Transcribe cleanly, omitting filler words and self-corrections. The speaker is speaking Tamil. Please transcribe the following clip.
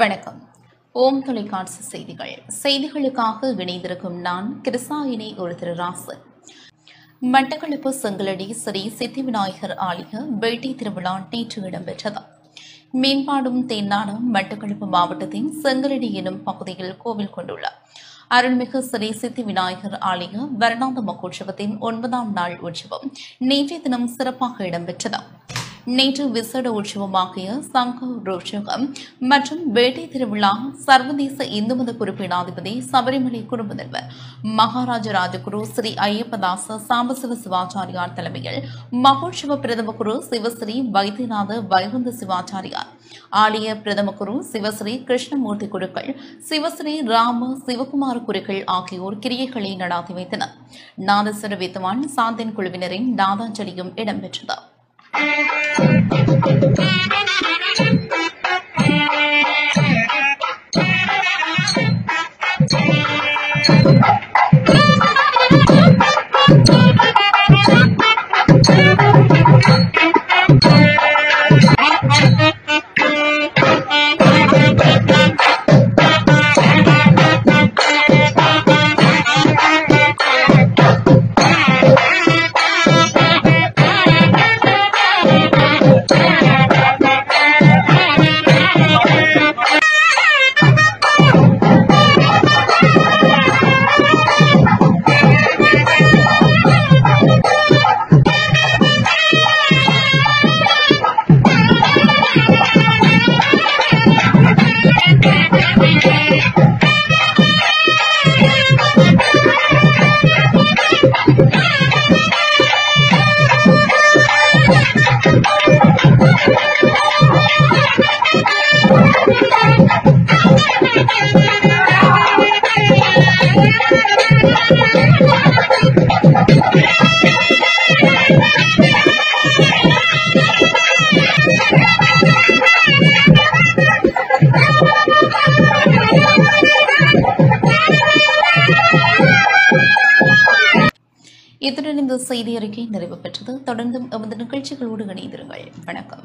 வணக்கம். ஓம் தொலைக்காட்சி செய்திகளுக்காக இணைந்திருக்கும் நான் கிருசாயினி ஒரு திருராசு. மட்டக்களப்பு செங்கலடி ஸ்ரீ சித்தி விநாயகர் ஆலய வேட்டை திருவிழா நேற்று இடம்பெற்றது. மீன்பாடும் தேனாடும் மட்டக்களப்பு மாவட்டத்தின் செங்கலடி எனும் பகுதியில் கோவில் கொண்டுள்ள அருள்மிகு ஸ்ரீ சித்தி விநாயகர் ஆலய வருடாந்த மகோற்சவத்தின் 9ஆம் நாள் உற்சவம் நேற்றைய தினம் சிறப்பாக இடம்பெற்றது. நேற்று விசேட உற்சவமாகிய சங்க ரோஷகம் மற்றும் வேட்டை திருவிழா சர்வதேச இந்து மத குறிப்பீடாதிபதி சபரிமலை குடும்ப நிறுவனர் மகாராஜ ராஜகுரு ஸ்ரீ ஐயப்பதாச சாம்பசிவ சிவாச்சாரியார் தலைமையில் மகோற்சவ பிரதம குரு சிவஸ்ரீ வைத்தியநாத வைகுந்த சிவாச்சாரியார், ஆலய பிரதம குரு சிவஸ்ரீ கிருஷ்ணமூர்த்தி குருக்கள், சிவஸ்ரீ ராம சிவகுமார குருக்கள் ஆகியோர் கிரியைகளை நடாத்தி வைத்தனர். நாதஸ்வர வித்வான் சாந்தின் குழுவினரின் நாதாஞ்சலியும் இடம்பெற்றது. இத்துடன் இந்த செய்தி அறிக்கை நிறைவு பெற்றது. தொடர்ந்தும் எமது நிகழ்ச்சிகளோடு இணைந்திருங்கள். வணக்கம்.